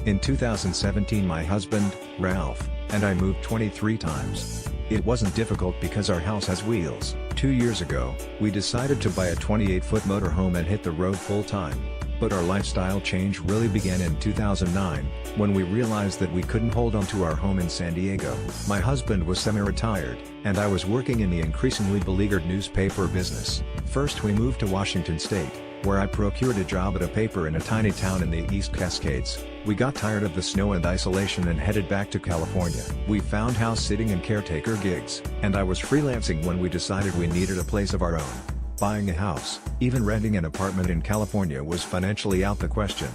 In 2017 my husband, Ralph, and I moved 23 times. It wasn't difficult because our house has wheels. 2 years ago, we decided to buy a 28-foot motorhome and hit the road full-time. But our lifestyle change really began in 2009, when we realized that we couldn't hold on to our home in San Diego. My husband was semi-retired, and I was working in the increasingly beleaguered newspaper business. First we moved to Washington State, where I procured a job at a paper in a tiny town in the East Cascades. We got tired of the snow and isolation and headed back to California. We found house sitting and caretaker gigs, and I was freelancing when we decided we needed a place of our own. Buying a house, even renting an apartment in California was financially out the question.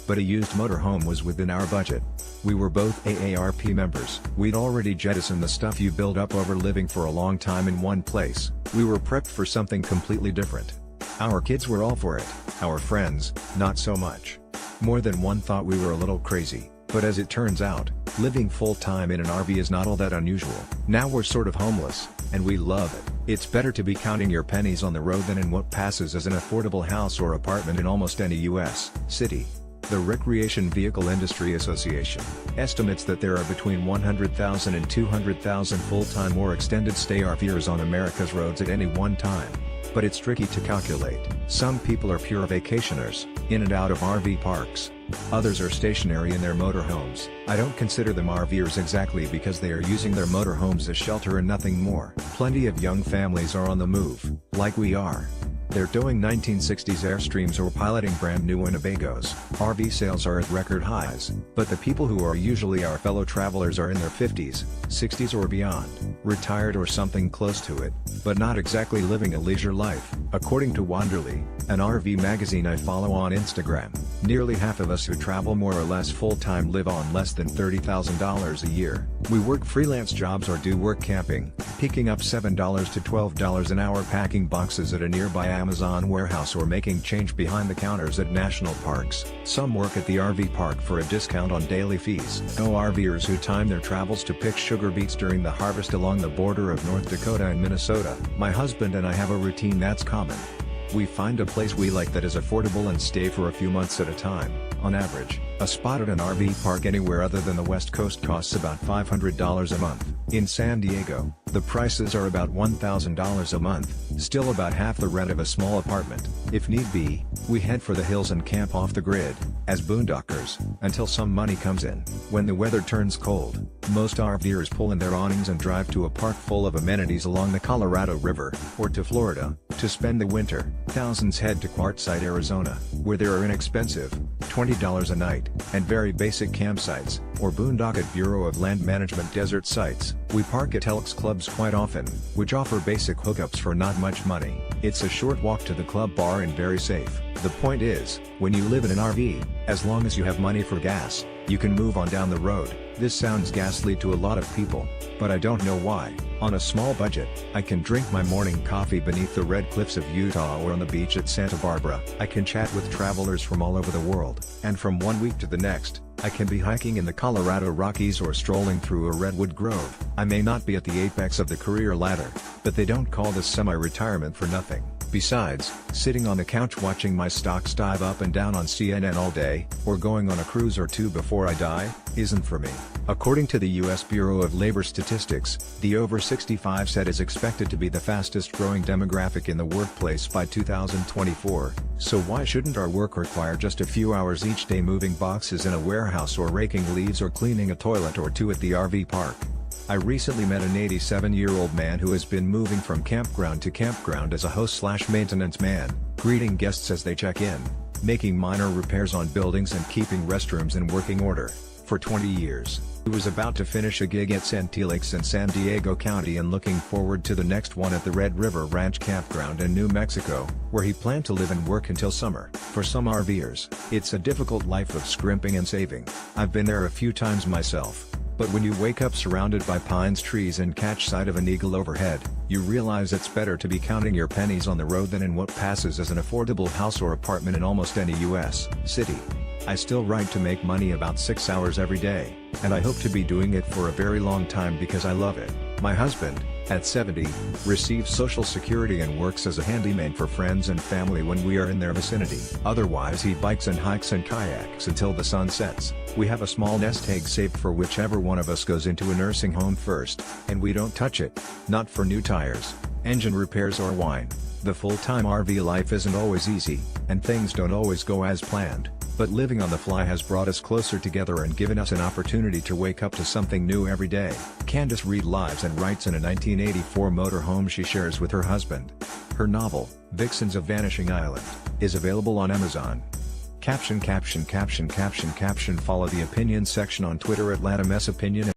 But a used motorhome was within our budget. We were both AARP members. We'd already jettisoned the stuff you build up over living for a long time in one place. We were prepped for something completely different. Our kids were all for it, our friends, not so much. More than one thought we were a little crazy, but as it turns out, living full-time in an RV is not all that unusual. Now we're sort of homeless, and we love it. It's better to be counting your pennies on the road than in what passes as an affordable house or apartment in almost any U.S. city. The Recreation Vehicle Industry Association estimates that there are between 100,000 and 200,000 full-time or extended stay RVers on America's roads at any one time. But it's tricky to calculate. Some people are pure vacationers, in and out of RV parks. Others are stationary in their motorhomes. I don't consider them RVers exactly because they are using their motorhomes as shelter and nothing more. Plenty of young families are on the move, like we are. They're towing 1960s Airstreams or piloting brand new Winnebagos. RV sales are at record highs, but the people who are usually our fellow travelers are in their 50s, 60s or beyond, retired or something close to it, but not exactly living a leisure life. According to Wanderly, an RV magazine I follow on Instagram, nearly half of us who travel more or less full-time live on less than $30,000 a year. We work freelance jobs or do work camping, picking up $7 to $12 an hour packing boxes at a nearby Amazon warehouse or making change behind the counters at national parks. Some work at the RV park for a discount on daily fees. No RVers who time their travels to pick sugar beets during the harvest along the border of North Dakota and Minnesota. My husband and I have a routine that's common. We find a place we like that is affordable and stay for a few months at a time. On average, a spot at an RV park anywhere other than the West Coast costs about $500 a month. In San Diego, the prices are about $1,000 a month, still about half the rent of a small apartment. If need be, we head for the hills and camp off the grid, as boondockers, until some money comes in. When the weather turns cold, most RVers pull in their awnings and drive to a park full of amenities along the Colorado River, or to Florida, to spend the winter. Thousands head to Quartzsite, Arizona, where there are inexpensive, $20 a night, and very basic campsites, or boondock at Bureau of Land Management desert sites. We park at Elks clubs quite often, which offer basic hookups for not much money. It's a short walk to the club bar and very safe. The point is, when you live in an RV, as long as you have money for gas, you can move on down the road. This sounds ghastly to a lot of people, but I don't know why. On a small budget, I can drink my morning coffee beneath the red cliffs of Utah or on the beach at Santa Barbara. I can chat with travelers from all over the world, and from one week to the next, I can be hiking in the Colorado Rockies or strolling through a redwood grove. I may not be at the apex of the career ladder, but they don't call this semi-retirement for nothing. Besides, sitting on the couch watching my stocks dive up and down on CNN all day, or going on a cruise or two before I die, isn't for me. According to the U.S. Bureau of Labor Statistics, the over 65 set is expected to be the fastest growing demographic in the workplace by 2024, so why shouldn't our work require just a few hours each day moving boxes in a warehouse or raking leaves or cleaning a toilet or two at the RV park? I recently met an 87-year-old man who has been moving from campground to campground as a host/maintenance man, greeting guests as they check in, making minor repairs on buildings and keeping restrooms in working order, for 20 years. He was about to finish a gig at Santee Lakes in San Diego County and looking forward to the next one at the Red River Ranch Campground in New Mexico, where he planned to live and work until summer. For some RVers, it's a difficult life of scrimping and saving. I've been there a few times myself. But when you wake up surrounded by pines, trees and catch sight of an eagle overhead, you realize it's better to be counting your pennies on the road than in what passes as an affordable house or apartment in almost any U.S. city. I still write to make money about 6 hours every day, and I hope to be doing it for a very long time because I love it. My husband, at 70, receives Social Security and works as a handyman for friends and family when we are in their vicinity. Otherwise he bikes and hikes and kayaks until the sun sets. We have a small nest egg saved for whichever one of us goes into a nursing home first, and we don't touch it, not for new tires, engine repairs or wine. The full-time RV life isn't always easy, and things don't always go as planned. But living on the fly has brought us closer together and given us an opportunity to wake up to something new every day. Candace Reed lives and writes in a 1984 motorhome she shares with her husband. Her novel, Vixens of Vanishing Island, is available on Amazon. Caption. Follow the opinion section on Twitter at LatimesOpinion.